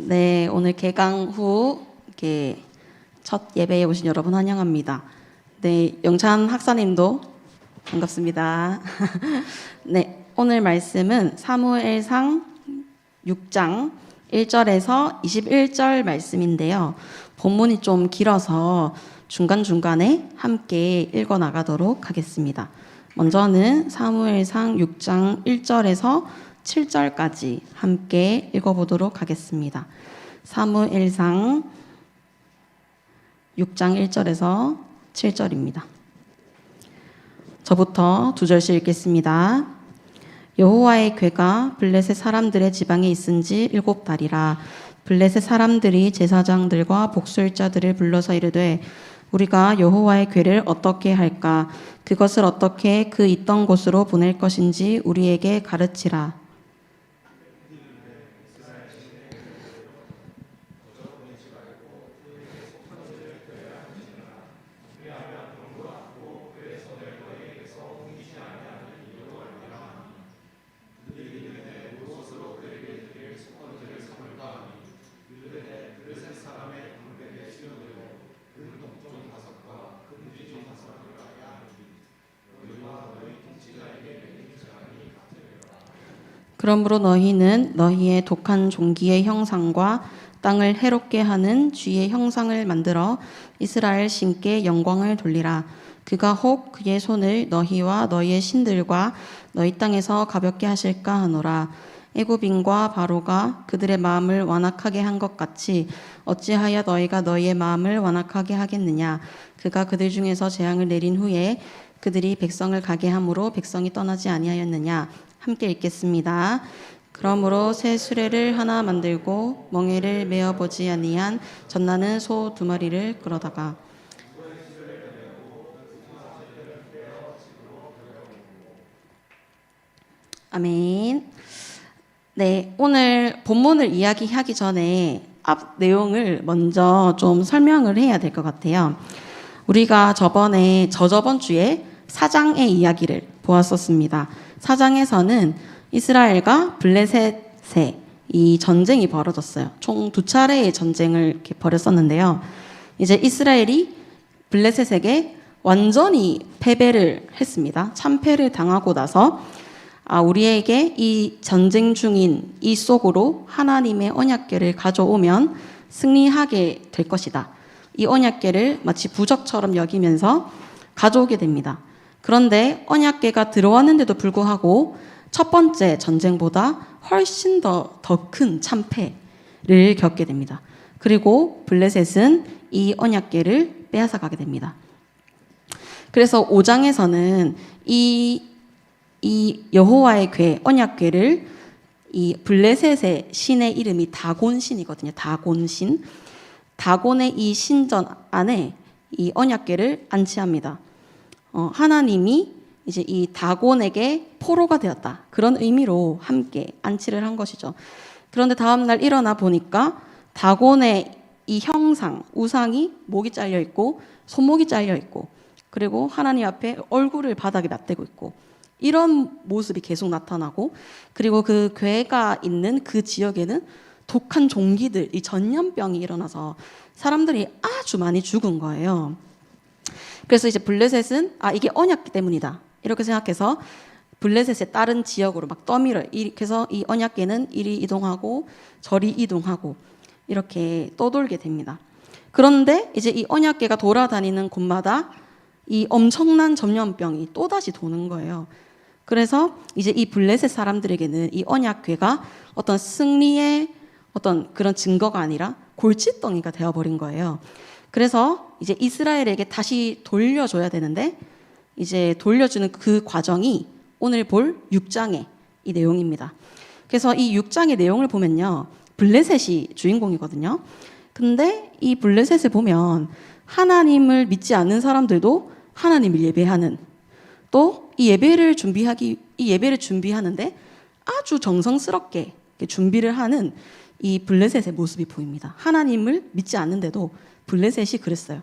네, 오늘 개강 후 이렇게 첫 예배에 오신 여러분 환영합니다. 네, 영찬 학사님도 반갑습니다. 네, 오늘 말씀은 사무엘상 6장 1절에서 21절 말씀인데요. 본문이 좀 길어서 중간중간에 함께 읽어 나가도록 하겠습니다. 먼저는 사무엘상 6장 1절에서 7절까지 함께 읽어보도록 하겠습니다. 사무엘상 6장 1절에서 7절입니다. 저부터 두 절씩 읽겠습니다. 여호와의 궤가 블레셋 사람들의 지방에 있은지 7달이라. 블레셋 사람들이 제사장들과 복술자들을 불러서 이르되 우리가 여호와의 궤를 어떻게 할까? 그것을 어떻게 그 있던 곳으로 보낼 것인지 우리에게 가르치라. 그러므로 너희는 너희의 독한 종기의 형상과 땅을 해롭게 하는 쥐의 형상을 만들어 이스라엘 신께 영광을 돌리라. 그가 혹 그의 손을 너희와 너희의 신들과 너희 땅에서 가볍게 하실까 하노라. 애굽인과 바로가 그들의 마음을 완악하게 한 것 같이 어찌하여 너희가 너희의 마음을 완악하게 하겠느냐. 그가 그들 중에서 재앙을 내린 후에 그들이 백성을 가게 함으로 백성이 떠나지 아니하였느냐. 함께 읽겠습니다. 그러므로 새 수레를 하나 만들고 멍에를 메어보지 아니한 젖나는 소 2마리를 끌어다가 아멘. 네, 오늘 본문을 이야기하기 전에 앞 내용을 먼저 좀 설명을 해야 될 것 같아요. 우리가 저저번 주에 사장의 이야기를 보았었습니다. 사장에서는 이스라엘과 블레셋의 이 전쟁이 벌어졌어요. 총 2차례의 전쟁을 이렇게 벌였었는데요. 이제 이스라엘이 블레셋에게 완전히 패배를 했습니다. 참패를 당하고 나서 우리에게 이 전쟁 중인 이 속으로 하나님의 언약궤를 가져오면 승리하게 될 것이다. 이 언약궤를 마치 부적처럼 여기면서 가져오게 됩니다. 그런데 언약궤가 들어왔는데도 불구하고 첫 번째 전쟁보다 훨씬 더 큰 참패를 겪게 됩니다. 그리고 블레셋은 이 언약궤를 빼앗아 가게 됩니다. 그래서 5장에서는 이 여호와의 궤, 언약궤를 이 블레셋의 신의 이름이 다곤신이거든요. 다곤신. 다곤의 이 신전 안에 이 언약궤를 안치합니다. 하나님이 이제 이 다곤에게 포로가 되었다. 그런 의미로 함께 안치를 한 것이죠. 그런데 다음날 일어나 보니까 다곤의 이 형상, 우상이 목이 잘려 있고 손목이 잘려 있고 그리고 하나님 앞에 얼굴을 바닥에 납대고 있고 이런 모습이 계속 나타나고 그리고 그 궤가 있는 그 지역에는 독한 종기들, 이 전염병이 일어나서 사람들이 아주 많이 죽은 거예요. 그래서 이제 블레셋은 이게 언약궤 때문이다 이렇게 생각해서 블레셋의 다른 지역으로 막 떠밀어요. 그래서 이 언약궤는 이리 이동하고 저리 이동하고 이렇게 떠돌게 됩니다. 그런데 이제 이 언약궤가 돌아다니는 곳마다 이 엄청난 전염병이 또다시 도는 거예요. 그래서 이제 이 블레셋 사람들에게는 이 언약궤가 어떤 승리의 어떤 그런 증거가 아니라 골칫덩이가 되어버린 거예요. 그래서 이제 이스라엘에게 다시 돌려줘야 되는데 이제 돌려주는 그 과정이 오늘 볼 6장의 이 내용입니다. 그래서 이 6장의 내용을 보면요. 블레셋이 주인공이거든요. 근데 이 블레셋을 보면 하나님을 믿지 않는 사람들도 하나님을 예배하는 또 이 예배를 준비하는데 아주 정성스럽게 준비를 하는 이 블레셋의 모습이 보입니다. 하나님을 믿지 않는데도 블레셋이 그랬어요.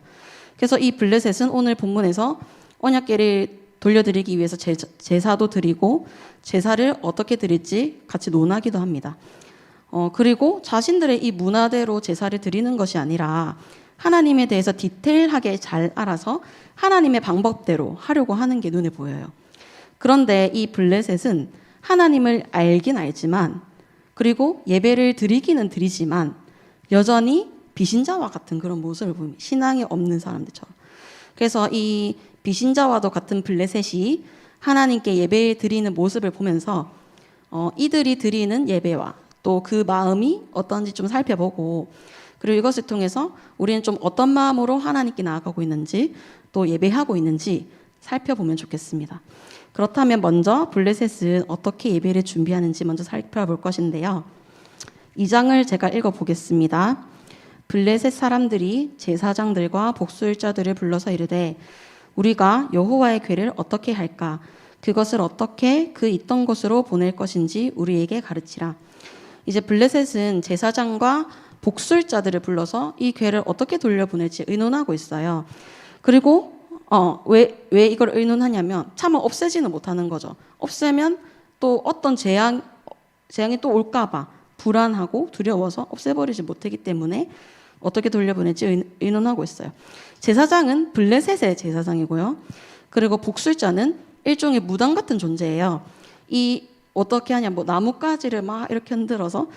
그래서 이 블레셋은 오늘 본문에서 언약궤를 돌려드리기 위해서 제사도 드리고 제사를 어떻게 드릴지 같이 논하기도 합니다. 그리고 자신들의 이 문화대로 제사를 드리는 것이 아니라 하나님에 대해서 디테일하게 잘 알아서 하나님의 방법대로 하려고 하는 게 눈에 보여요. 그런데 이 블레셋은 하나님을 알긴 알지만, 그리고 예배를 드리기는 드리지만 여전히 비신자와 같은 그런 모습을 보면 신앙이 없는 사람들처럼. 그래서 이 비신자와도 같은 블레셋이 하나님께 예배 드리는 모습을 보면서 이들이 드리는 예배와 또 그 마음이 어떤지 좀 살펴보고, 그리고 이것을 통해서 우리는 좀 어떤 마음으로 하나님께 나아가고 있는지 또 예배하고 있는지 살펴보면 좋겠습니다. 그렇다면 먼저 블레셋은 어떻게 예배를 준비하는지 먼저 살펴볼 것인데요. 2장을 제가 읽어보겠습니다. 블레셋 사람들이 제사장들과 복술자들을 불러서 이르되 우리가 여호와의 궤를 어떻게 할까? 그것을 어떻게 그 있던 곳으로 보낼 것인지 우리에게 가르치라. 이제 블레셋은 제사장과 복술자들을 불러서 이 궤를 어떻게 돌려보낼지 의논하고 있어요. 그리고 왜 이걸 의논하냐면 차마 없애지는 못하는 거죠. 없애면 또 어떤 재앙이 또 올까 봐 불안하고 두려워서 없애버리지 못하기 때문에 어떻게 돌려보낼지 의논하고 있어요. 제사장은 블레셋의 제사장이고요. 그리고 복술자는 일종의 무당 같은 존재예요. 이 어떻게 하냐, 뭐 나뭇가지를 막 이렇게 흔들어서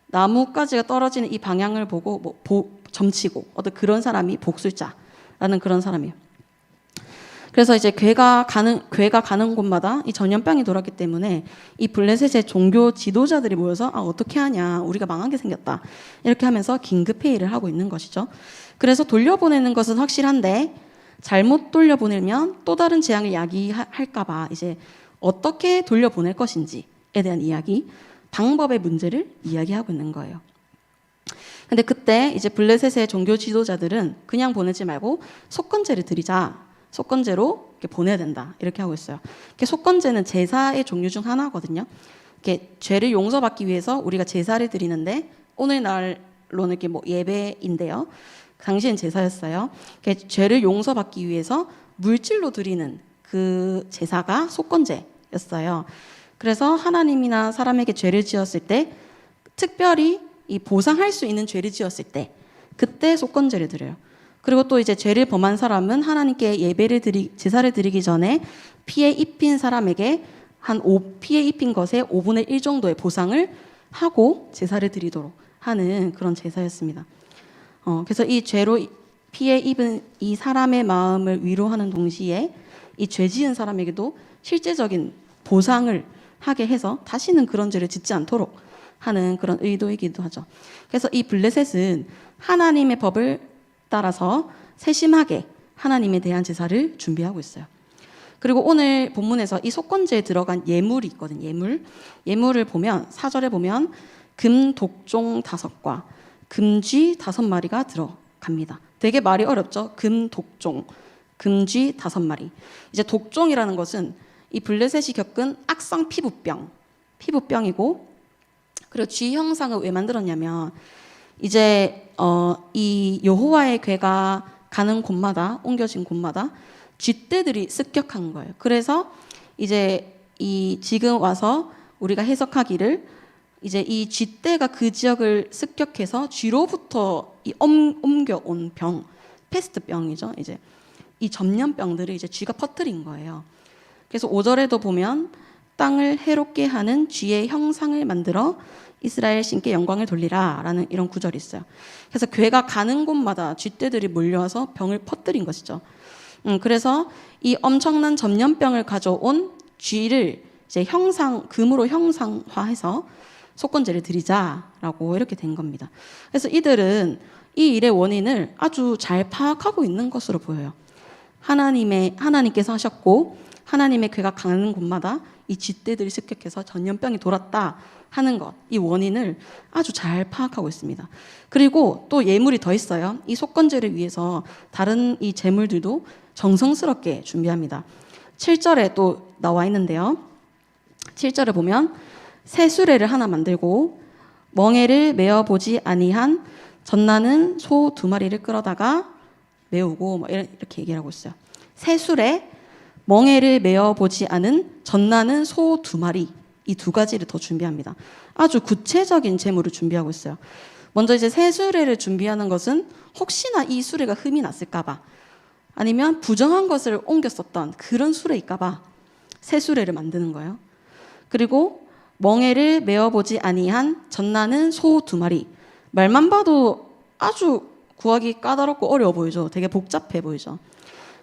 나뭇가지가 떨어지는 이 방향을 보고 점치고 어떤 그런 사람이 복술자라는 그런 사람이에요. 그래서 이제 괴가 가는 곳마다 이 전염병이 돌았기 때문에 이 블레셋의 종교 지도자들이 모여서 어떻게 하냐, 우리가 망하게 생겼다, 이렇게 하면서 긴급 회의를 하고 있는 것이죠. 그래서 돌려보내는 것은 확실한데 잘못 돌려보내면 또 다른 재앙을 야기할까 봐 이제 어떻게 돌려보낼 것인지에 대한 이야기, 방법의 문제를 이야기하고 있는 거예요. 근데 그때 이제 블레셋의 종교 지도자들은 그냥 보내지 말고 속건제를 드리자, 속건제로 이렇게 보내야 된다, 이렇게 하고 있어요. 속건제는 제사의 종류 중 하나거든요. 이렇게 죄를 용서받기 위해서 우리가 제사를 드리는데 오늘날로는 이렇게 뭐 예배인데요. 당시엔 제사였어요. 죄를 용서받기 위해서 물질로 드리는 그 제사가 속건제였어요. 그래서 하나님이나 사람에게 죄를 지었을 때, 특별히 이 보상할 수 있는 죄를 지었을 때, 그때 속건제를 드려요. 그리고 또 이제 죄를 범한 사람은 하나님께 제사를 드리기 전에 피해 입힌 사람에게 피해 입힌 것의 5분의 1 정도의 보상을 하고 제사를 드리도록 하는 그런 제사였습니다. 그래서 이 죄로 피해 입은 이 사람의 마음을 위로하는 동시에 이 죄 지은 사람에게도 실제적인 보상을 하게 해서 다시는 그런 죄를 짓지 않도록 하는 그런 의도이기도 하죠. 그래서 이 블레셋은 하나님의 법을 따라서 세심하게 하나님에 대한 제사를 준비하고 있어요. 그리고 오늘 본문에서 이 속건제에 들어간 예물이 있거든요. 예물을 보면 4절에 보면 금 독종 5과 금쥐 5마리가 들어갑니다. 되게 말이 어렵죠. 금 독종, 금쥐 5마리. 이제 독종이라는 것은 이 블레셋이 겪은 악성 피부병이고, 그리고 쥐 형상을 왜 만들었냐면 이제 이 여호와의 궤가 가는 곳마다, 옮겨진 곳마다 쥐떼들이 습격한 거예요. 그래서 이제 지금 와서 우리가 해석하기를 이제 이 쥐떼가 그 지역을 습격해서 쥐로부터 옮겨온 병, 패스트병이죠. 이제 이 전염병들을 이제 쥐가 퍼뜨린 거예요. 그래서 5절에도 보면 땅을 해롭게 하는 쥐의 형상을 만들어 이스라엘 신께 영광을 돌리라 라는 이런 구절이 있어요. 그래서 궤가 가는 곳마다 쥐떼들이 몰려와서 병을 퍼뜨린 것이죠. 그래서 이 엄청난 전염병을 가져온 쥐를 이제 금으로 형상화해서 속건제를 드리자라고 이렇게 된 겁니다. 그래서 이들은 이 일의 원인을 아주 잘 파악하고 있는 것으로 보여요. 하나님께서 하셨고 하나님의 궤가 가는 곳마다 이 쥐떼들이 습격해서 전염병이 돌았다 하는 것, 이 원인을 아주 잘 파악하고 있습니다. 그리고 또 예물이 더 있어요. 이 속건제를 위해서 다른 이 제물들도 정성스럽게 준비합니다. 7절에 또 나와 있는데요. 7절에 보면 새 수레를 하나 만들고 멍에를 메어보지 아니한 젖나는 소 2마리를 끌어다가 메우고 뭐 이렇게 얘기를 하고 있어요. 새 수레, 멍에를 메어보지 않은 젖나는 소 2마리, 이 두 가지를 더 준비합니다. 아주 구체적인 제물을 준비하고 있어요. 먼저 이제 새 수레를 준비하는 것은 혹시나 이 수레가 흠이 났을까봐 아니면 부정한 것을 옮겨 썼던 그런 수레일까봐 새 수레를 만드는 거예요. 그리고 멍에를 메어보지 아니한 젖나는 소 2마리. 말만 봐도 아주 구하기 까다롭고 어려워 보이죠. 되게 복잡해 보이죠.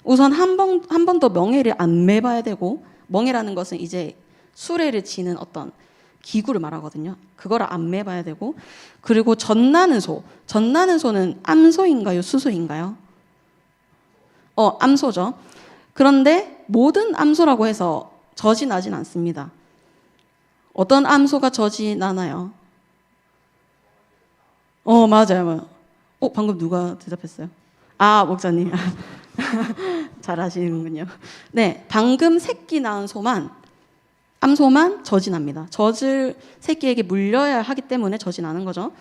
우선 한 번 더 멍에를 안 매봐야 되고, 멍에라는 것은 이제 수레를 치는 어떤 기구를 말하거든요. 그걸 안 매봐야 되고, 그리고 젖나는 소. 젖나는 소는 암소인가요? 수소인가요? 암소죠. 그런데 모든 암소라고 해서 젖이 나진 않습니다. 어떤 암소가 젖이 나나요? 맞아요. 방금 누가 대답했어요? 목사님. 잘하시는군요. 네, 방금 새끼 낳은 암소만 젖이 납니다. 젖을 새끼에게 물려야 하기 때문에 젖이 나는 거죠.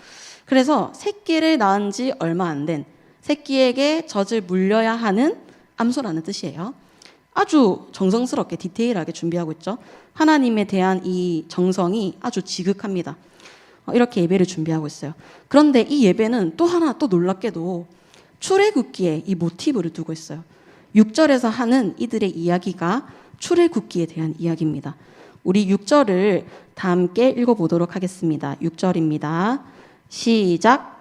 그래서 새끼를 낳은 지 얼마 안 된 새끼에게 젖을 물려야 하는 암소라는 뜻이에요. 아주 정성스럽게 디테일하게 준비하고 있죠. 하나님에 대한 이 정성이 아주 지극합니다. 이렇게 예배를 준비하고 있어요. 그런데 이 예배는 또 하나 또 놀랍게도 출애굽기에 이 모티브를 두고 있어요. 6절에서 하는 이들의 이야기가 출애굽기에 대한 이야기입니다. 우리 6절을 다 함께 읽어보도록 하겠습니다. 6절입니다. 시작.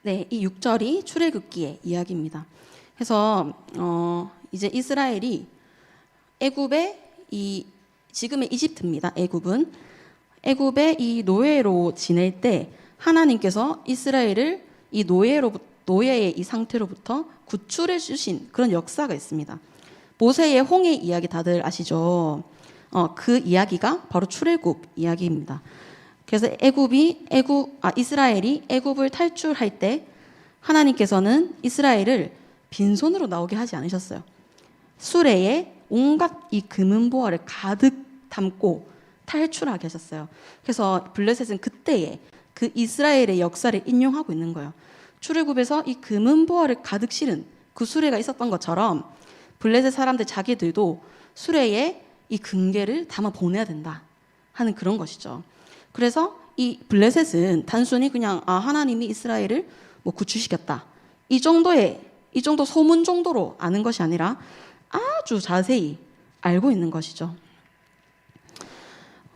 네, 이 6절이 출애굽기의 이야기입니다. 그래서 이제 이스라엘이 애굽의 지금의 이집트입니다. 애굽의 이 노예로 지낼 때 하나님께서 이스라엘을 이 노예의 이 상태로부터 구출해 주신 그런 역사가 있습니다. 모세의 홍해 이야기 다들 아시죠? 그 이야기가 바로 출애굽 이야기입니다. 그래서 이스라엘이 애굽을 탈출할 때 하나님께서는 이스라엘을 빈손으로 나오게 하지 않으셨어요. 수레에 온갖 이 금은보화를 가득 담고 탈출하게 하셨어요. 그래서 블레셋은 그때에 그 이스라엘의 역사를 인용하고 있는 거예요. 출애굽에서 이 금은보화를 가득 실은 그 수레가 있었던 것처럼 블레셋 사람들 자기들도 수레에 이 금괴를 담아 보내야 된다 하는 그런 것이죠. 그래서 이 블레셋은 단순히 그냥 하나님이 이스라엘을 구출시켰다 이 정도 소문 정도로 아는 것이 아니라 아주 자세히 알고 있는 것이죠.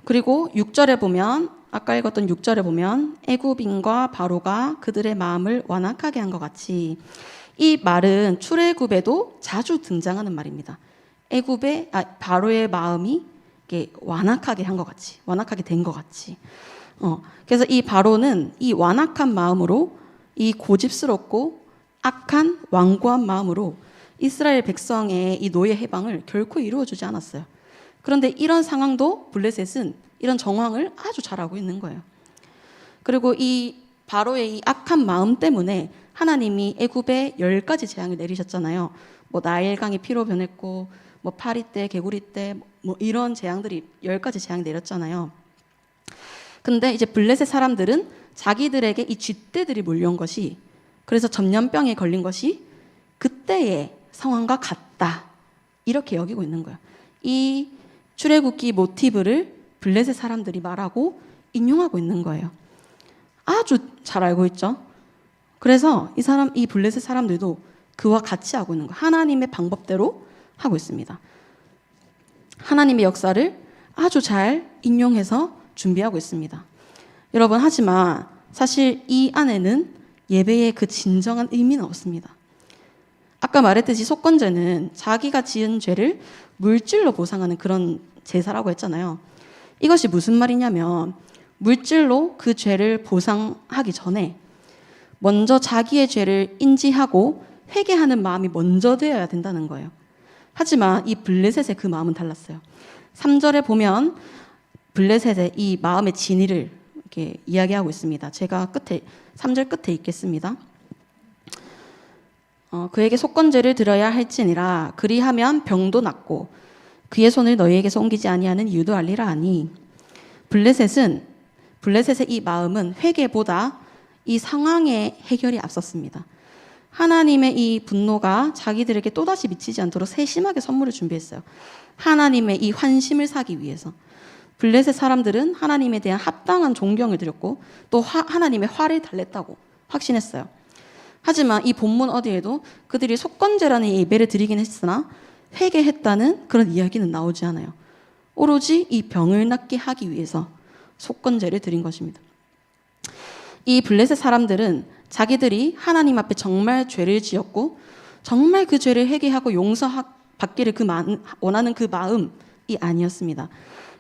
그리고 6절에 보면 아까 읽었던 6절에 보면 애굽인과 바로가 그들의 마음을 완악하게 한 것 같이 이 말은 출애굽에도 자주 등장하는 말입니다. 바로의 마음이 완악하게 한 것 같이, 완악하게 된 것 같이. 그래서 이 바로는 이 완악한 마음으로 이 고집스럽고 악한 완고한 마음으로 이스라엘 백성의 이 노예 해방을 결코 이루어주지 않았어요. 그런데 이런 상황도 블레셋은 이런 정황을 아주 잘 알고 있는 거예요. 그리고 이 바로의 이 악한 마음 때문에 하나님이 애굽에 10가지 재앙을 내리셨잖아요. 나일강이 피로 변했고 파리 때, 개구리 때 이런 재앙들이 10가지 재앙 내렸잖아요. 근데 이제 블레셋 사람들은 자기들에게 이 쥐떼들이 몰려온 것이, 그래서 전염병에 걸린 것이 그때의 상황과 같다 이렇게 여기고 있는 거예요. 이 출애굽기 모티브를 블레셋 사람들이 말하고 인용하고 있는 거예요. 아주 잘 알고 있죠. 그래서 이 블레셋 사람들도 그와 같이 하고 있는 거예요. 하나님의 방법대로 하고 있습니다. 하나님의 역사를 아주 잘 인용해서 준비하고 있습니다. 여러분, 하지만 사실 이 안에는 예배의 그 진정한 의미는 없습니다. 아까 말했듯이 속건제는 자기가 지은 죄를 물질로 보상하는 그런 제사라고 했잖아요. 이것이 무슨 말이냐면 물질로 그 죄를 보상하기 전에 먼저 자기의 죄를 인지하고 회개하는 마음이 먼저 되어야 된다는 거예요. 하지만 이 블레셋의 그 마음은 달랐어요. 3절에 보면 블레셋의 이 마음의 진위를 이렇게 이야기하고 있습니다. 제가 3절 끝에 읽겠습니다. 그에게 속건제를 드려야 할지니라. 그리하면 병도 낫고 그의 손을 너희에게서 옮기지 아니하는 이유도 알리라 하니, 블레셋의 이 마음은 회개보다 이 상황의 해결이 앞섰습니다. 하나님의 이 분노가 자기들에게 또다시 미치지 않도록 세심하게 선물을 준비했어요. 하나님의 이 환심을 사기 위해서. 블레셋 사람들은 하나님에 대한 합당한 존경을 드렸고 또 하나님의 화를 달랬다고 확신했어요. 하지만 이 본문 어디에도 그들이 속건제라는 예배를 드리긴 했으나 회개했다는 그런 이야기는 나오지 않아요. 오로지 이 병을 낫게 하기 위해서 속건제를 드린 것입니다. 이 블레셋 사람들은 자기들이 하나님 앞에 정말 죄를 지었고 정말 그 죄를 회개하고 용서받기를 원하는 그 마음이 아니었습니다.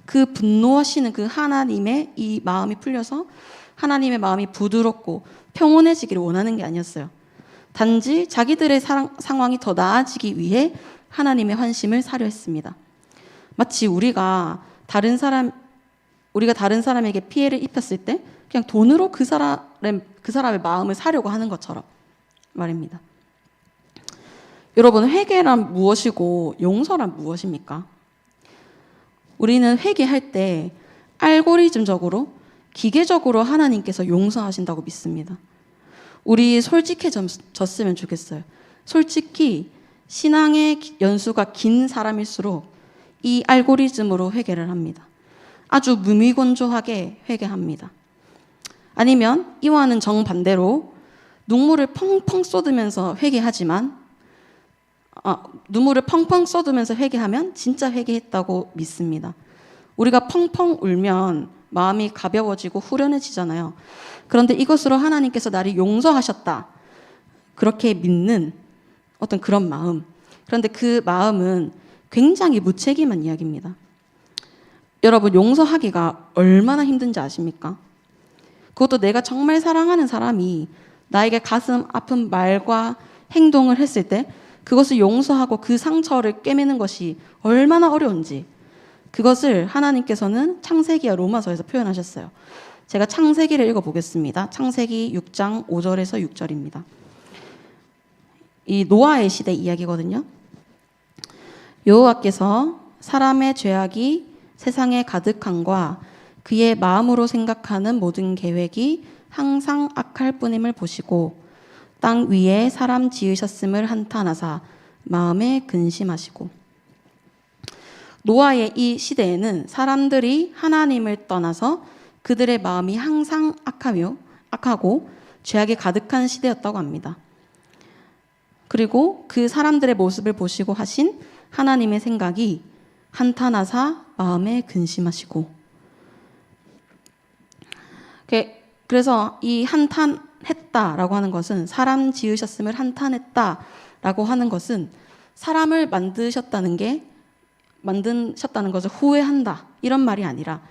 그 분노하시는 그 하나님의 이 마음이 풀려서 하나님의 마음이 부드럽고 평온해지기를 원하는 게 아니었어요. 단지 자기들의 상황이 더 나아지기 위해 하나님의 환심을 사려 했습니다. 마치 우리가 다른 사람에게 피해를 입혔을 때 그냥 돈으로 그 사람의 마음을 사려고 하는 것처럼 말입니다. 여러분, 회개란 무엇이고 용서란 무엇입니까? 우리는 회개할 때 알고리즘적으로 기계적으로 하나님께서 용서하신다고 믿습니다. 우리 솔직해졌으면 좋겠어요. 솔직히 신앙의 연수가 긴 사람일수록 이 알고리즘으로 회개를 합니다. 아주 무미건조하게 회개합니다. 아니면 이와는 정반대로 눈물을 펑펑 쏟으면서 회개하면 진짜 회개했다고 믿습니다. 우리가 펑펑 울면 마음이 가벼워지고 후련해지잖아요. 그런데 이것으로 하나님께서 나를 용서하셨다, 그렇게 믿는 어떤 그런 마음. 그런데 그 마음은 굉장히 무책임한 이야기입니다. 여러분, 용서하기가 얼마나 힘든지 아십니까? 그것도 내가 정말 사랑하는 사람이 나에게 가슴 아픈 말과 행동을 했을 때 그것을 용서하고 그 상처를 꿰매는 것이 얼마나 어려운지, 그것을 하나님께서는 창세기와 로마서에서 표현하셨어요. 제가 창세기를 읽어보겠습니다. 창세기 6장 5절에서 6절입니다. 이 노아의 시대 이야기거든요. 여호와께서 사람의 죄악이 세상에 가득함과 그의 마음으로 생각하는 모든 계획이 항상 악할 뿐임을 보시고 땅 위에 사람 지으셨음을 한탄하사 마음에 근심하시고. 노아의 이 시대에는 사람들이 하나님을 떠나서 그들의 마음이 항상 악하고 죄악이 가득한 시대였다고 합니다. 그리고 그 사람들의 모습을 보시고 하신 하나님의 생각이 한탄하사 마음에 근심하시고. 그래서 이 한탄했다라고 하는 것은, 사람 지으셨음을 한탄했다라고 하는 것은 사람을 만드셨다는 것을 후회한다, 이런 말이 아니라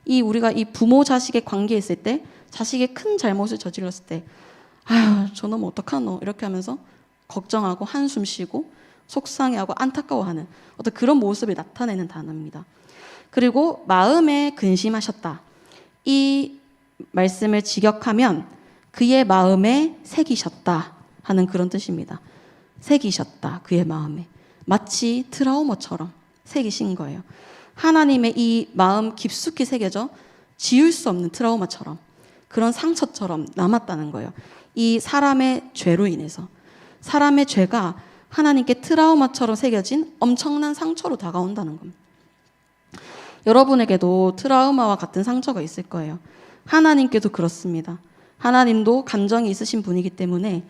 우리가 이 부모 자식의 관계에 있을 때 자식이 큰 잘못을 저질렀을 때 아유 저놈 어떡하노 이렇게 하면서 걱정하고 한숨 쉬고 속상해하고 안타까워하는 어떤 그런 모습을 나타내는 단어입니다. 그리고 마음에 근심하셨다, 이 말씀을 직역하면 그의 마음에 새기셨다 하는 그런 뜻입니다. 새기셨다, 그의 마음에. 마치 트라우마처럼 새기신 거예요. 하나님의 이 마음 깊숙이 새겨져 지울 수 없는 트라우마처럼, 그런 상처처럼 남았다는 거예요. 이 사람의 죄로 인해서. 사람의 죄가 하나님께 트라우마처럼 새겨진 엄청난 상처로 다가온다는 겁니다. 여러분에게도 트라우마와 같은 상처가 있을 거예요. 하나님께도 그렇습니다. 하나님도 감정이 있으신 분이기 때문에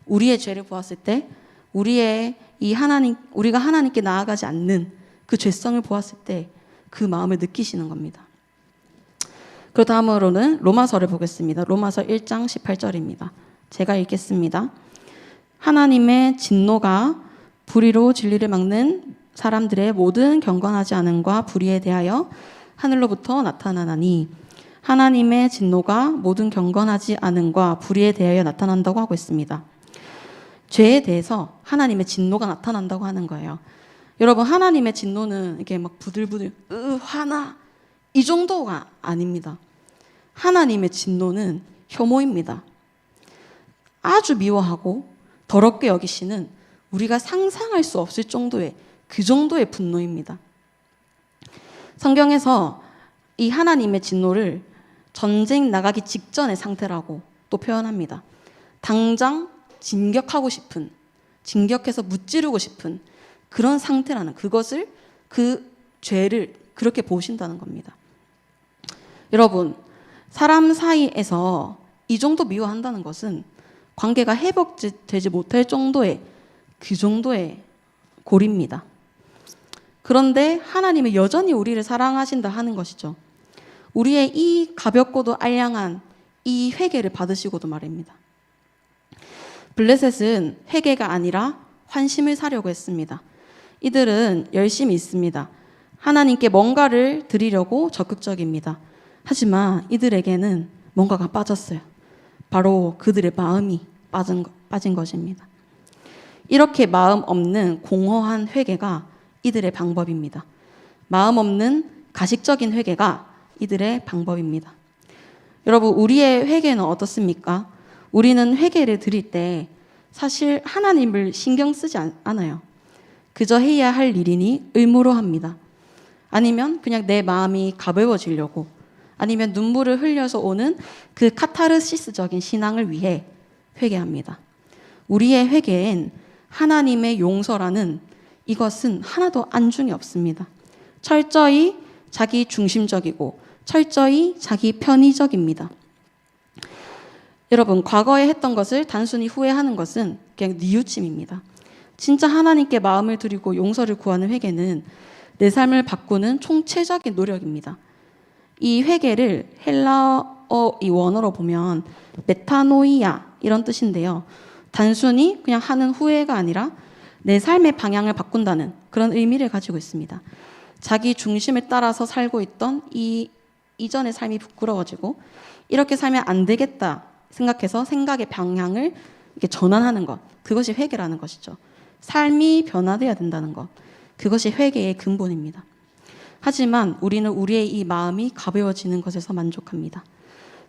우리의 죄를 보았을 때 우리가 하나님께 나아가지 않는 그 죄성을 보았을 때 그 마음을 느끼시는 겁니다. 그 다음으로는 로마서를 보겠습니다. 로마서 1장 18절입니다. 제가 읽겠습니다. 하나님의 진노가 불의로 진리를 막는 사람들의 모든 경건하지 않음과 불의에 대하여 하늘로부터 나타나나니, 하나님의 진노가 모든 경건하지 않음과 불의에 대하여 나타난다고 하고 있습니다. 죄에 대해서 하나님의 진노가 나타난다고 하는 거예요. 여러분, 하나님의 진노는 이렇게 막 부들부들 화나 이 정도가 아닙니다. 하나님의 진노는 혐오입니다. 아주 미워하고 더럽게 여기시는, 우리가 상상할 수 없을 정도의 그 정도의 분노입니다. 성경에서 이 하나님의 진노를 전쟁 나가기 직전의 상태라고 또 표현합니다. 당장 진격하고 싶은, 진격해서 무찌르고 싶은 그런 상태라는, 그것을, 그 죄를 그렇게 보신다는 겁니다. 여러분, 사람 사이에서 이 정도 미워한다는 것은 관계가 회복되지 못할 정도의, 그 정도의 고리입니다. 그런데 하나님은 여전히 우리를 사랑하신다 하는 것이죠. 우리의 이 가볍고도 알량한 이 회개를 받으시고도 말입니다. 블레셋은 회개가 아니라 환심을 사려고 했습니다. 이들은 열심히 있습니다. 하나님께 뭔가를 드리려고 적극적입니다. 하지만 이들에게는 뭔가가 빠졌어요. 바로 그들의 마음이 빠진 것입니다. 이렇게 마음 없는 공허한 회개가 이들의 방법입니다. 마음 없는 가식적인 회개가 이들의 방법입니다. 여러분, 우리의 회개는 어떻습니까? 우리는 회개를 드릴 때 사실 하나님을 신경 쓰지 않아요. 그저 해야 할 일이니 의무로 합니다. 아니면 그냥 내 마음이 가벼워지려고, 아니면 눈물을 흘려서 오는 그 카타르시스적인 신앙을 위해 회개합니다. 우리의 회개엔 하나님의 용서라는 이것은 하나도 안중이 없습니다. 철저히 자기 중심적이고 철저히 자기 편의적입니다. 여러분, 과거에 했던 것을 단순히 후회하는 것은 그냥 뉘우침입니다. 진짜 하나님께 마음을 드리고 용서를 구하는 회개는 내 삶을 바꾸는 총체적인 노력입니다. 이 회개를 헬라어 이 원어로 보면 메타노이아 이런 뜻인데요. 단순히 그냥 하는 후회가 아니라 내 삶의 방향을 바꾼다는 그런 의미를 가지고 있습니다. 자기 중심을 따라서 살고 있던 이전의 삶이 부끄러워지고 이렇게 살면 안 되겠다 생각해서 생각의 방향을 이렇게 전환하는 것, 그것이 회개라는 것이죠. 삶이 변화되어야 된다는 것, 그것이 회개의 근본입니다. 하지만 우리는 우리의 이 마음이 가벼워지는 것에서 만족합니다.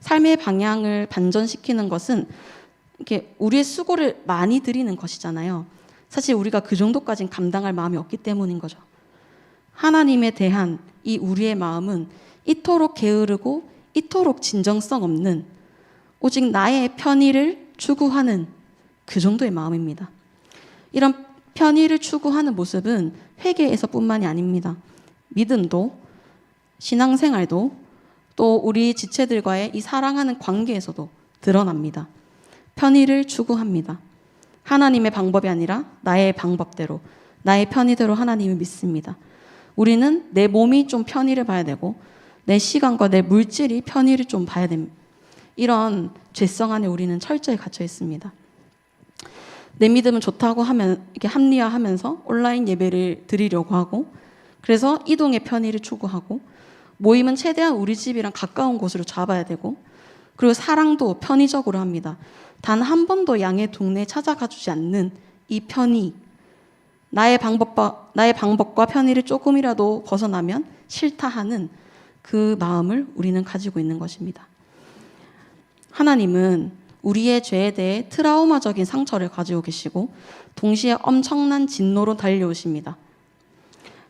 삶의 방향을 반전시키는 것은 이렇게 우리의 수고를 많이 들이는 것이잖아요. 사실 우리가 그 정도까지는 감당할 마음이 없기 때문인 거죠. 하나님에 대한 이 우리의 마음은 이토록 게으르고 이토록 진정성 없는, 오직 나의 편의를 추구하는 그 정도의 마음입니다. 이런 편의를 추구하는 모습은 회개에서뿐만이 아닙니다. 믿음도, 신앙생활도, 또 우리 지체들과의 이 사랑하는 관계에서도 드러납니다. 편의를 추구합니다. 하나님의 방법이 아니라 나의 방법대로, 나의 편의대로 하나님을 믿습니다. 우리는 내 몸이 좀 편의를 봐야 되고 내 시간과 내 물질이 편의를 좀 봐야 됩니다. 이런 죄성 안에 우리는 철저히 갇혀 있습니다. 내 믿음은 좋다고 하면 이렇게 합리화하면서 온라인 예배를 드리려고 하고, 그래서 이동의 편의를 추구하고, 모임은 최대한 우리 집이랑 가까운 곳으로 잡아야 되고, 그리고 사랑도 편의적으로 합니다. 단 한 번도 양의 동네에 찾아가 주지 않는 이 편의, 나의 방법과 편의를 조금이라도 벗어나면 싫다 하는 그 마음을 우리는 가지고 있는 것입니다. 하나님은 우리의 죄에 대해 트라우마적인 상처를 가지고 계시고 동시에 엄청난 진노로 달려오십니다.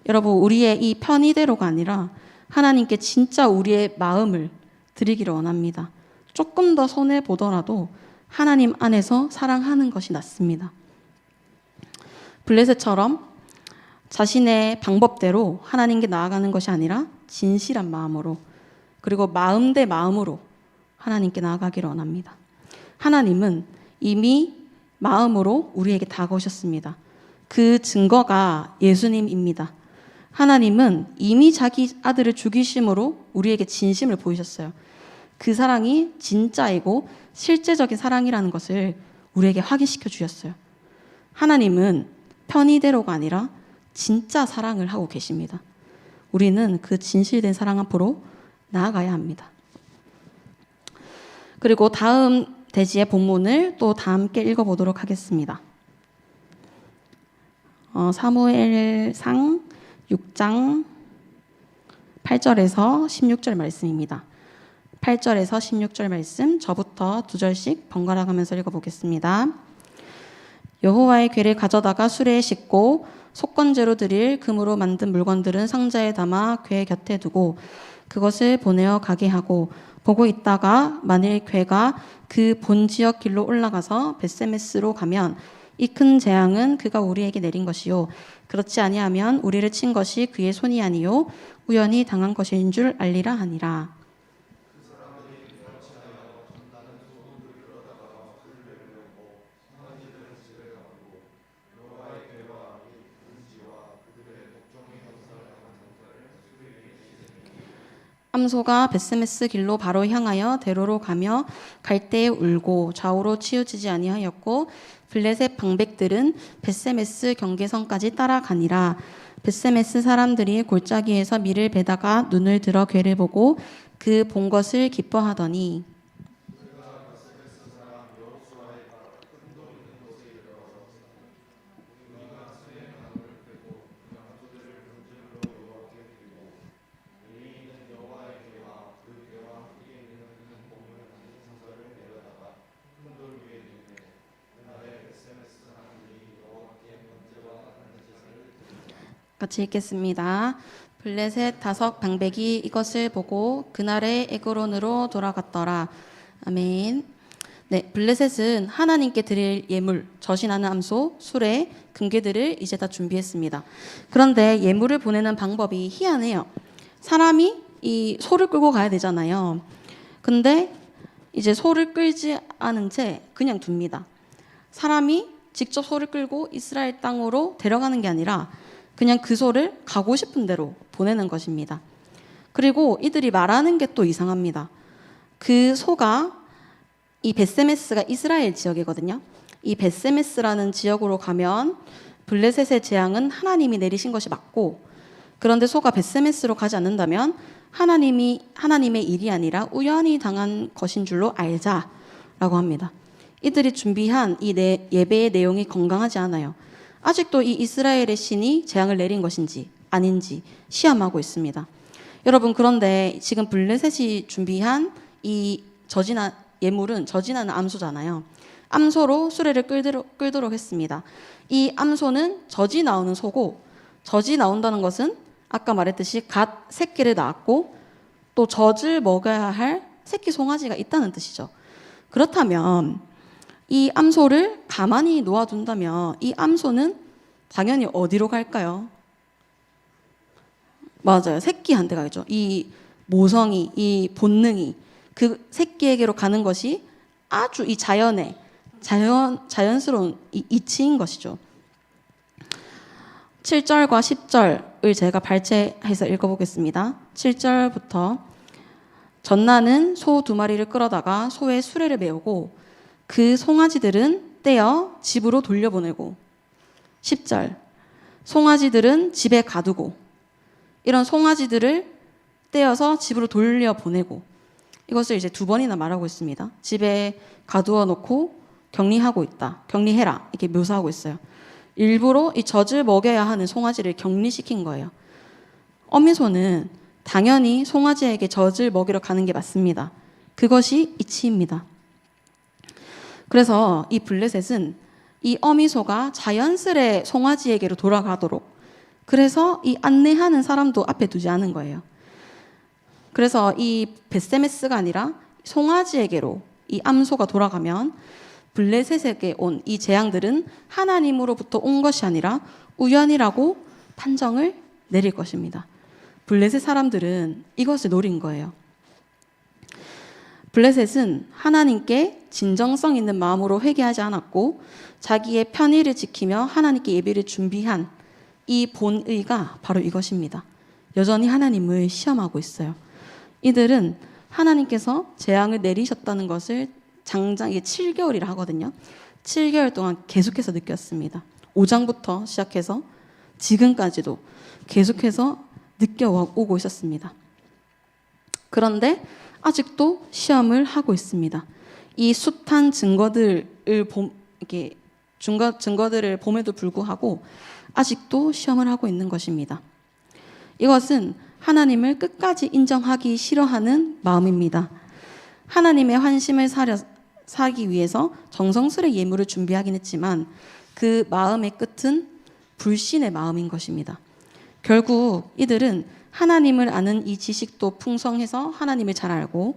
여러분, 우리의 이 편의대로가 아니라 하나님께 진짜 우리의 마음을 드리기를 원합니다. 조금 더 손해보더라도 하나님 안에서 사랑하는 것이 낫습니다. 블레셋처럼 자신의 방법대로 하나님께 나아가는 것이 아니라 진실한 마음으로, 그리고 마음 대 마음으로 하나님께 나아가기를 원합니다. 하나님은 이미 마음으로 우리에게 다가오셨습니다. 그 증거가 예수님입니다. 하나님은 이미 자기 아들을 죽이심으로 우리에게 진심을 보이셨어요. 그 사랑이 진짜이고 실제적인 사랑이라는 것을 우리에게 확인시켜 주셨어요. 하나님은 편의대로가 아니라 진짜 사랑을 하고 계십니다. 우리는 그 진실된 사랑 앞으로 나아가야 합니다. 그리고 다음 대지의 본문을 또 다 함께 읽어보도록 하겠습니다. 사무엘상 6장 8절에서 16절 말씀입니다. 8절에서 16절 말씀, 저부터 2절씩 번갈아 가면서 읽어보겠습니다. 여호와의 궤를 가져다가 수레에 싣고 속건제로 드릴 금으로 만든 물건들은 상자에 담아 궤 곁에 두고 그것을 보내어 가게 하고 보고 있다가 만일 괴가 그 본 지역 길로 올라가서 벳세메스로 가면 이 큰 재앙은 그가 우리에게 내린 것이요 그렇지 아니하면 우리를 친 것이 그의 손이 아니요 우연히 당한 것인 줄 알리라 하니라. 암소가 벳세메스 길로 바로 향하여 대로로 가며 갈대에 울고 좌우로 치우치지 아니하였고 블레셋 방백들은 벳세메스 경계선까지 따라가니라. 벳세메스 사람들이 골짜기에서 밀을 베다가 눈을 들어 괴를 보고 그 본 것을 기뻐하더니 같이 읽겠습니다. 블레셋 다섯 방백이 이것을 보고 그날의 에그론으로 돌아갔더라. 아멘. 네, 블레셋은 하나님께 드릴 예물, 젖이나는 암소, 수레, 금괴들을 이제 다 준비했습니다. 그런데 예물을 보내는 방법이 희한해요. 사람이 이 소를 끌고 가야 되잖아요. 근데 이제 소를 끌지 않은 채 그냥 둡니다. 사람이 직접 소를 끌고 이스라엘 땅으로 데려가는 게 아니라 그냥 그 소를 가고 싶은 대로 보내는 것입니다. 그리고 이들이 말하는 게 또 이상합니다. 그 소가 이 벳세메스가 이스라엘 지역이거든요. 이 벳세메스라는 지역으로 가면 블레셋의 재앙은 하나님이 내리신 것이 맞고, 그런데 소가 벳세메스로 가지 않는다면 하나님의 일이 아니라 우연히 당한 것인 줄로 알자라고 합니다. 이들이 준비한 이 예배의 내용이 건강하지 않아요. 아직도 이 이스라엘의 신이 재앙을 내린 것인지 아닌지 시험하고 있습니다. 여러분, 그런데 지금 블레셋이 준비한 이 예물은 젖이나는 암소잖아요. 암소로 수레를 끌도록 했습니다. 이 암소는 젖이 나오는 소고, 젖이 나온다는 것은 아까 말했듯이 갓 새끼를 낳았고 또 젖을 먹어야 할 새끼 송아지가 있다는 뜻이죠. 그렇다면 이 암소를 가만히 놓아둔다면 이 암소는 당연히 어디로 갈까요? 맞아요. 새끼한테 가겠죠. 이 모성이, 이 본능이 그 새끼에게로 가는 것이 아주 이 자연스러운 이치인 것이죠. 7절과 10절을 제가 발췌해서 읽어보겠습니다. 7절부터 전나는 소 2마리를 끌어다가 소의 수레를 메우고 그 송아지들은 떼어 집으로 돌려보내고, 10절 송아지들은 집에 가두고, 이런 송아지들을 떼어서 집으로 돌려보내고, 이것을 이제 2번이나 말하고 있습니다. 집에 가두어 놓고 격리하고 있다, 격리해라, 이렇게 묘사하고 있어요. 일부러 이 젖을 먹여야 하는 송아지를 격리시킨 거예요. 어미소는 당연히 송아지에게 젖을 먹이러 가는 게 맞습니다. 그것이 이치입니다. 그래서 이 블레셋은 이 어미소가 자연스레 송아지에게로 돌아가도록, 그래서 이 안내하는 사람도 앞에 두지 않은 거예요. 그래서 이 벳세메스가 아니라 송아지에게로 이 암소가 돌아가면 블레셋에게 온 이 재앙들은 하나님으로부터 온 것이 아니라 우연이라고 판정을 내릴 것입니다. 블레셋 사람들은 이것을 노린 거예요. 블레셋은 하나님께 진정성 있는 마음으로 회개하지 않았고 자기의 편의를 지키며 하나님께 예배를 준비한 이 본의가 바로 이것입니다. 여전히 하나님을 시험하고 있어요. 이들은 하나님께서 재앙을 내리셨다는 것을 장장 이게 7개월이라 하거든요. 7개월 동안 계속해서 느꼈습니다. 5장부터 시작해서 지금까지도 계속해서 느껴오고 있었습니다. 그런데 아직도 시험을 하고 있습니다. 이 숱한 증거들을 봄에도 불구하고 아직도 시험을 하고 있는 것입니다. 이것은 하나님을 끝까지 인정하기 싫어하는 마음입니다. 하나님의 환심을 사기 위해서 정성스레 예물을 준비하긴 했지만 그 마음의 끝은 불신의 마음인 것입니다. 결국 이들은 하나님을 아는 이 지식도 풍성해서 하나님을 잘 알고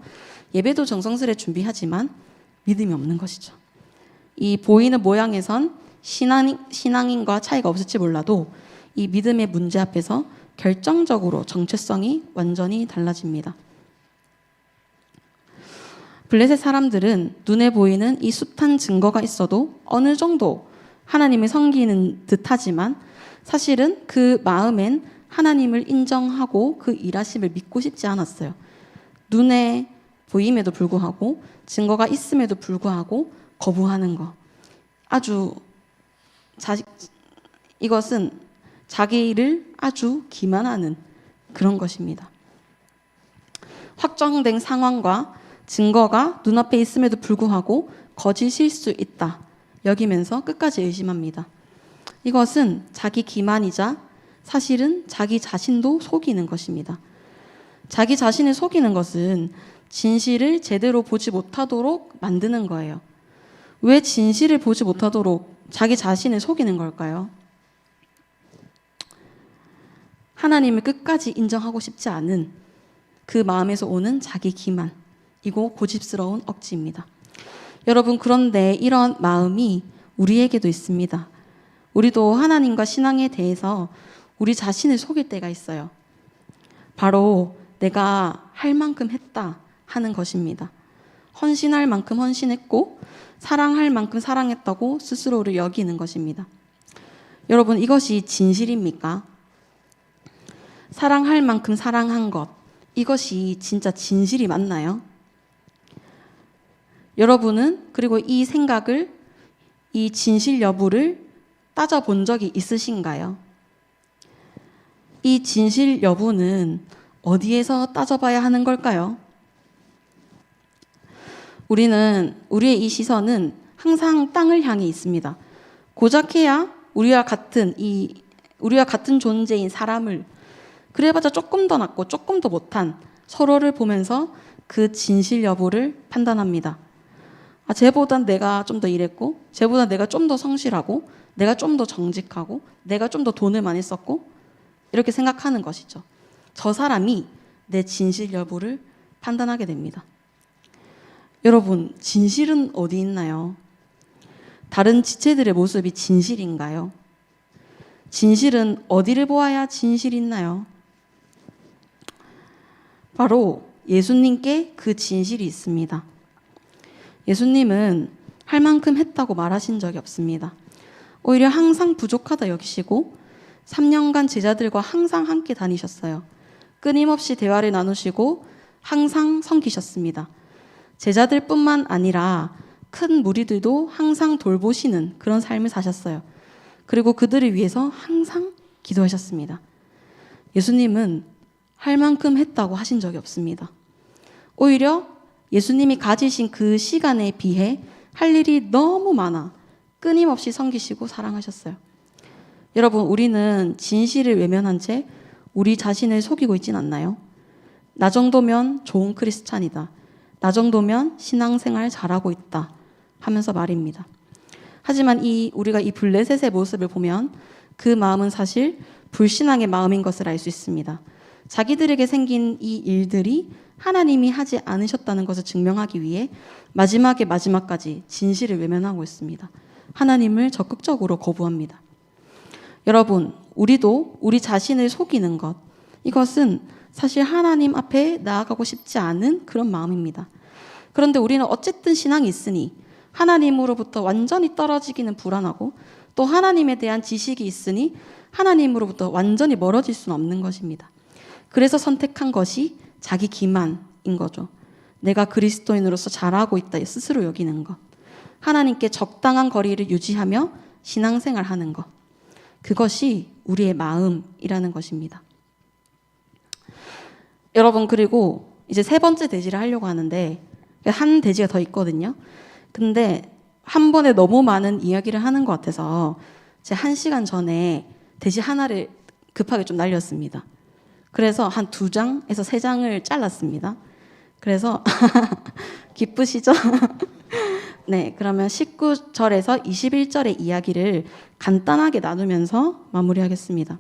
예배도 정성스레 준비하지만 믿음이 없는 것이죠. 이 보이는 모양에선 신앙인과 차이가 없을지 몰라도 이 믿음의 문제 앞에서 결정적으로 정체성이 완전히 달라집니다. 블레셋 사람들은 눈에 보이는 이 숱한 증거가 있어도 어느 정도 하나님을 섬기는 듯하지만 사실은 그 마음엔 하나님을 인정하고 그 일하심을 믿고 싶지 않았어요. 눈에 보임에도 불구하고 증거가 있음에도 불구하고 거부하는 것. 이것은 자기 일을 아주 기만하는 그런 것입니다. 확정된 상황과 증거가 눈앞에 있음에도 불구하고 거짓일 수 있다 여기면서 끝까지 의심합니다. 이것은 자기 기만이자 사실은 자기 자신도 속이는 것입니다. 자기 자신을 속이는 것은 진실을 제대로 보지 못하도록 만드는 거예요. 왜 진실을 보지 못하도록 자기 자신을 속이는 걸까요? 하나님을 끝까지 인정하고 싶지 않은 그 마음에서 오는 자기 기만, 이고 고집스러운 억지입니다. 여러분, 그런데 이런 마음이 우리에게도 있습니다. 우리도 하나님과 신앙에 대해서 우리 자신을 속일 때가 있어요. 바로 내가 할 만큼 했다 하는 것입니다. 헌신할 만큼 헌신했고 사랑할 만큼 사랑했다고 스스로를 여기는 것입니다. 여러분, 이것이 진실입니까? 사랑할 만큼 사랑한 것, 이것이 진짜 진실이 맞나요? 여러분은 그리고 이 생각을, 이 진실 여부를 따져본 적이 있으신가요? 이 진실 여부는 어디에서 따져봐야 하는 걸까요? 우리의 이 시선은 항상 땅을 향해 있습니다. 고작해야 우리와 같은 존재인 사람을, 그래봤자 조금 더 낫고 조금 더 못한 서로를 보면서 그 진실 여부를 판단합니다. 쟤보단 내가 좀 더 일했고, 쟤보다 내가 좀 더 성실하고, 내가 좀 더 정직하고, 내가 좀 더 돈을 많이 썼고, 이렇게 생각하는 것이죠. 저 사람이 내 진실 여부를 판단하게 됩니다. 여러분, 진실은 어디 있나요? 다른 지체들의 모습이 진실인가요? 진실은 어디를 보아야 진실이 있나요? 바로 예수님께 그 진실이 있습니다. 예수님은 할 만큼 했다고 말하신 적이 없습니다. 오히려 항상 부족하다 여기시고 3년간 제자들과 항상 함께 다니셨어요. 끊임없이 대화를 나누시고 항상 섬기셨습니다. 제자들뿐만 아니라 큰 무리들도 항상 돌보시는 그런 삶을 사셨어요. 그리고 그들을 위해서 항상 기도하셨습니다. 예수님은 할 만큼 했다고 하신 적이 없습니다. 오히려 예수님이 가지신 그 시간에 비해 할 일이 너무 많아 끊임없이 섬기시고 사랑하셨어요. 여러분, 우리는 진실을 외면한 채 우리 자신을 속이고 있진 않나요? 나 정도면 좋은 크리스찬이다. 나 정도면 신앙생활 잘하고 있다 하면서 말입니다. 하지만 우리가 이 블레셋의 모습을 보면 그 마음은 사실 불신앙의 마음인 것을 알 수 있습니다. 자기들에게 생긴 이 일들이 하나님이 하지 않으셨다는 것을 증명하기 위해 마지막까지 진실을 외면하고 있습니다. 하나님을 적극적으로 거부합니다. 여러분, 우리도 우리 자신을 속이는 것, 이것은 사실 하나님 앞에 나아가고 싶지 않은 그런 마음입니다. 그런데 우리는 어쨌든 신앙이 있으니 하나님으로부터 완전히 떨어지기는 불안하고 또 하나님에 대한 지식이 있으니 하나님으로부터 완전히 멀어질 수는 없는 것입니다. 그래서 선택한 것이 자기 기만인 거죠. 내가 그리스도인으로서 잘하고 있다 스스로 여기는 것. 하나님께 적당한 거리를 유지하며 신앙생활하는 것. 그것이 우리의 마음이라는 것입니다. 여러분, 그리고 이제 세 번째 대지를 하려고 하는데 한 대지가 더 있거든요. 근데 한 번에 너무 많은 이야기를 하는 것 같아서 제가 1시간 전에 대지 하나를 급하게 좀 날렸습니다. 그래서 한 2장에서 3장을 잘랐습니다. 그래서 기쁘시죠? 네, 그러면 19절에서 21절의 이야기를 간단하게 나누면서 마무리하겠습니다.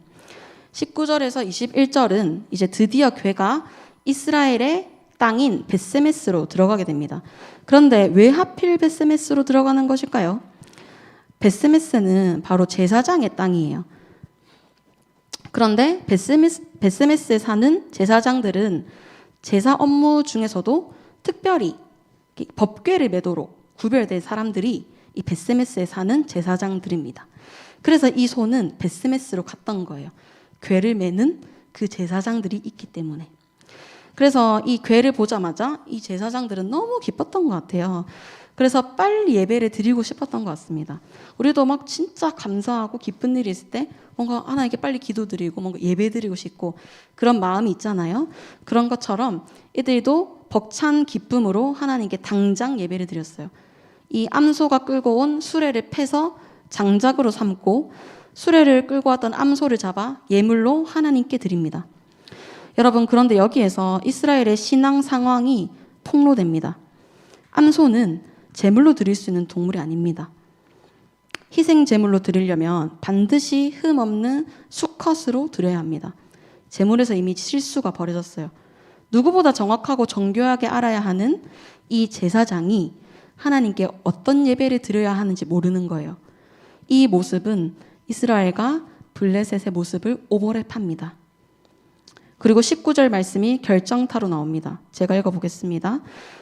19절에서 21절은 이제 드디어 괴가 이스라엘의 땅인 벳세메스로 들어가게 됩니다. 그런데 왜 하필 벳세메스로 들어가는 것일까요? 벳세메스는 바로 제사장의 땅이에요. 그런데 벳세메스에 사는 제사장들은 제사 업무 중에서도 특별히 법궤를 매도록 구별된 사람들이 이 벳세메스에 사는 제사장들입니다. 그래서 이 소는 벳세메스로 갔던 거예요. 궤를 매는 그 제사장들이 있기 때문에. 그래서 이 궤를 보자마자 이 제사장들은 너무 기뻤던 것 같아요. 그래서 빨리 예배를 드리고 싶었던 것 같습니다. 우리도 막 진짜 감사하고 기쁜 일이 있을 때 뭔가 하나님께 빨리 기도드리고 뭔가 예배 드리고 싶고 그런 마음이 있잖아요. 그런 것처럼 이들도 벅찬 기쁨으로 하나님께 당장 예배를 드렸어요. 이 암소가 끌고 온 수레를 패서 장작으로 삼고 수레를 끌고 왔던 암소를 잡아 예물로 하나님께 드립니다. 여러분, 그런데 여기에서 이스라엘의 신앙 상황이 폭로됩니다. 암소는 제물로 드릴 수 있는 동물이 아닙니다. 희생 제물로 드리려면 반드시 흠 없는 수컷으로 드려야 합니다. 제물에서 이미 실수가 벌어졌어요. 누구보다 정확하고 정교하게 알아야 하는 이 제사장이 하나님께 어떤 예배를 드려야 하는지 모르는 거예요. 이 모습은 이스라엘과 블레셋의 모습을 오버랩합니다. 그리고 19절 말씀이 결정타로 나옵니다. 제가 읽어보겠습니다.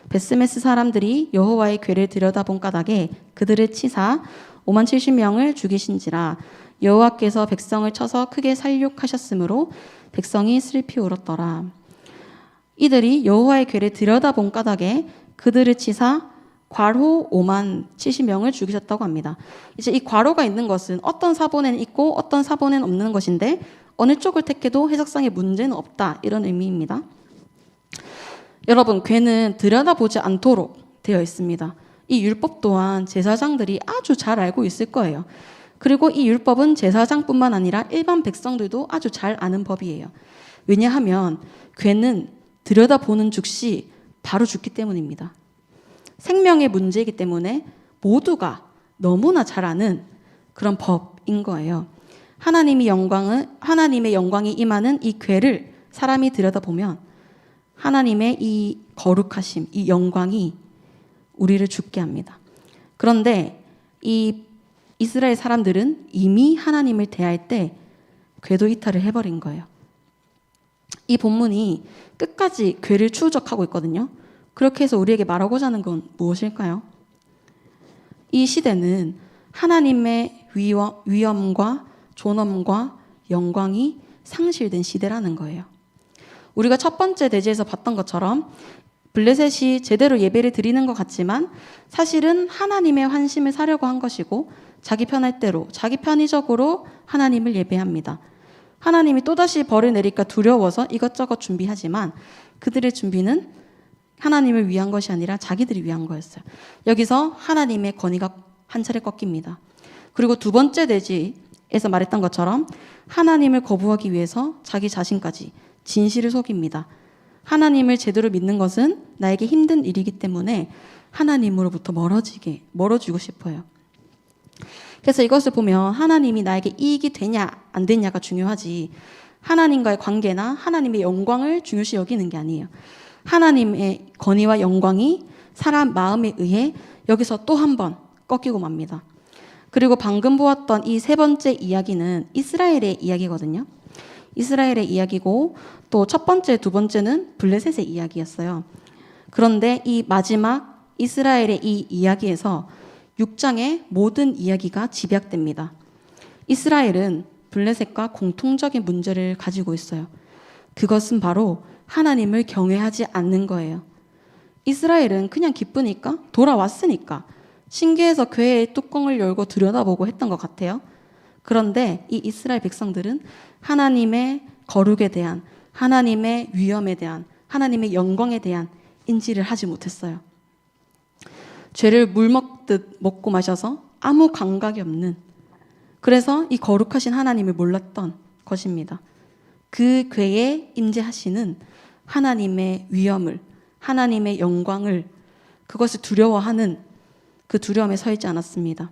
벳세메스 사람들이 여호와의 궤를 들여다본 까닭에 그들을 치사 5만 70명을 죽이신지라. 여호와께서 백성을 쳐서 크게 살육하셨으므로 백성이 슬피 울었더라. 이들이 여호와의 궤를 들여다본 까닭에 그들을 치사 과로 5만 70명을 죽이셨다고 합니다. 이제 이 과로가 있는 것은 어떤 사본에는 있고 어떤 사본에는 없는 것인데 어느 쪽을 택해도 해석상의 문제는 없다, 이런 의미입니다. 여러분, 궤는 들여다보지 않도록 되어 있습니다. 이 율법 또한 제사장들이 아주 잘 알고 있을 거예요. 그리고 이 율법은 제사장뿐만 아니라 일반 백성들도 아주 잘 아는 법이에요. 왜냐하면 궤는 들여다보는 즉시 바로 죽기 때문입니다. 생명의 문제이기 때문에 모두가 너무나 잘 아는 그런 법인 거예요. 하나님의 영광이 임하는 이 궤를 사람이 들여다보면 하나님의 이 거룩하심, 이 영광이 우리를 죽게 합니다. 그런데 이 이스라엘 사람들은 이미 하나님을 대할 때 궤도 이탈을 해버린 거예요. 이 본문이 끝까지 궤를 추적하고 있거든요. 그렇게 해서 우리에게 말하고자 하는 건 무엇일까요? 이 시대는 하나님의 위엄과 존엄과 영광이 상실된 시대라는 거예요. 우리가 첫 번째 대지에서 봤던 것처럼 블레셋이 제대로 예배를 드리는 것 같지만 사실은 하나님의 환심을 사려고 한 것이고 자기 편할 대로 자기 편의적으로 하나님을 예배합니다. 하나님이 또다시 벌을 내릴까 두려워서 이것저것 준비하지만 그들의 준비는 하나님을 위한 것이 아니라 자기들이 위한 거였어요. 여기서 하나님의 권위가 한 차례 꺾입니다. 그리고 두 번째 대지에서 말했던 것처럼 하나님을 거부하기 위해서 자기 자신까지 진실을 속입니다. 하나님을 제대로 믿는 것은 나에게 힘든 일이기 때문에 하나님으로부터 멀어지고 싶어요. 그래서 이것을 보면 하나님이 나에게 이익이 되냐 안 되냐가 중요하지 하나님과의 관계나 하나님의 영광을 중요시 여기는 게 아니에요. 하나님의 권위와 영광이 사람 마음에 의해 여기서 또 한 번 꺾이고 맙니다. 그리고 방금 보았던 이 세 번째 이야기는 이스라엘의 이야기거든요. 이스라엘의 이야기고 또 첫 번째, 두 번째는 블레셋의 이야기였어요. 그런데 이 마지막 이스라엘의 이 이야기에서 6장의 모든 이야기가 집약됩니다. 이스라엘은 블레셋과 공통적인 문제를 가지고 있어요. 그것은 바로 하나님을 경외하지 않는 거예요. 이스라엘은 그냥 기쁘니까 돌아왔으니까 신기해서 궤의 뚜껑을 열고 들여다보고 했던 것 같아요. 그런데 이 이스라엘 백성들은 하나님의 거룩에 대한, 하나님의 위엄에 대한, 하나님의 영광에 대한 인지를 하지 못했어요. 죄를 물 먹듯 먹고 마셔서 아무 감각이 없는, 그래서 이 거룩하신 하나님을 몰랐던 것입니다. 그 궤에 임재하시는 하나님의 위엄을, 하나님의 영광을, 그것을 두려워하는 그 두려움에 서 있지 않았습니다.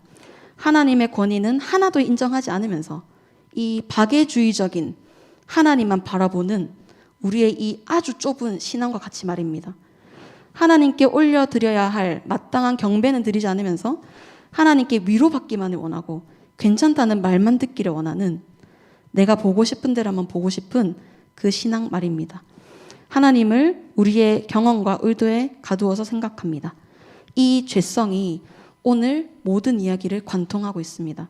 하나님의 권위는 하나도 인정하지 않으면서 이 박애주의적인 하나님만 바라보는 우리의 이 아주 좁은 신앙과 같이 말입니다. 하나님께 올려드려야 할 마땅한 경배는 드리지 않으면서 하나님께 위로받기만을 원하고 괜찮다는 말만 듣기를 원하는, 내가 보고 싶은 데라만 보고 싶은 그 신앙 말입니다. 하나님을 우리의 경험과 의도에 가두어서 생각합니다. 이 죄성이 오늘 모든 이야기를 관통하고 있습니다.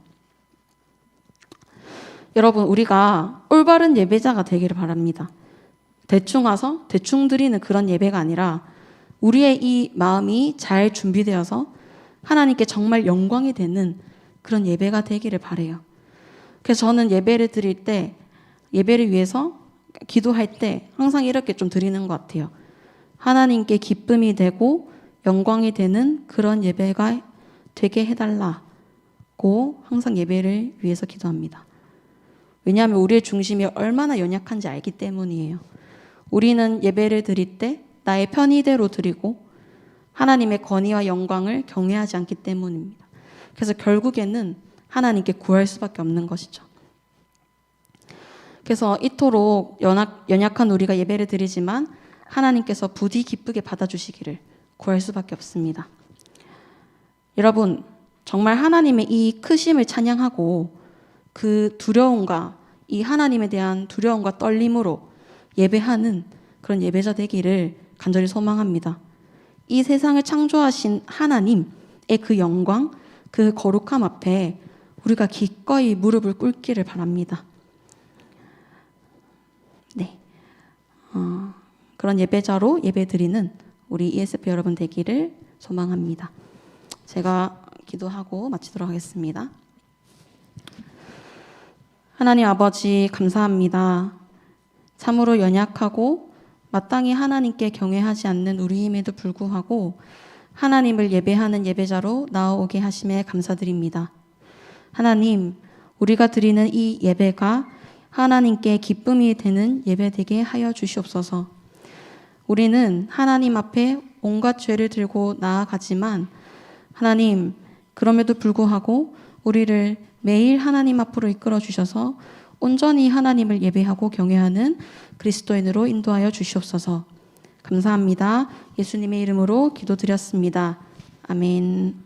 여러분, 우리가 올바른 예배자가 되기를 바랍니다. 대충 와서 대충 드리는 그런 예배가 아니라 우리의 이 마음이 잘 준비되어서 하나님께 정말 영광이 되는 그런 예배가 되기를 바라요. 그래서 저는 예배를 드릴 때, 예배를 위해서 기도할 때 항상 이렇게 좀 드리는 것 같아요. 하나님께 기쁨이 되고 영광이 되는 그런 예배가 되게 해달라고 항상 예배를 위해서 기도합니다. 왜냐하면 우리의 중심이 얼마나 연약한지 알기 때문이에요. 우리는 예배를 드릴 때 나의 편의대로 드리고 하나님의 권위와 영광을 경외하지 않기 때문입니다. 그래서 결국에는 하나님께 구할 수밖에 없는 것이죠. 그래서 이토록 연약한 우리가 예배를 드리지만 하나님께서 부디 기쁘게 받아주시기를 구할 수밖에 없습니다. 여러분, 정말 하나님의 이 크심을 찬양하고 그 두려움과 이 하나님에 대한 두려움과 떨림으로 예배하는 그런 예배자 되기를 간절히 소망합니다. 이 세상을 창조하신 하나님의 그 영광, 그 거룩함 앞에 우리가 기꺼이 무릎을 꿇기를 바랍니다. 네, 그런 예배자로 예배드리는 우리 ESP 여러분 되기를 소망합니다. 제가 기도하고 마치도록 하겠습니다. 하나님 아버지, 감사합니다. 참으로 연약하고 마땅히 하나님께 경외하지 않는 우리임에도 불구하고 하나님을 예배하는 예배자로 나아오게 하심에 감사드립니다. 하나님, 우리가 드리는 이 예배가 하나님께 기쁨이 되는 예배 되게 하여 주시옵소서. 우리는 하나님 앞에 온갖 죄를 들고 나아가지만 하나님, 그럼에도 불구하고 우리를 매일 하나님 앞으로 이끌어 주셔서 온전히 하나님을 예배하고 경외하는 그리스도인으로 인도하여 주시옵소서. 감사합니다. 예수님의 이름으로 기도드렸습니다. 아멘.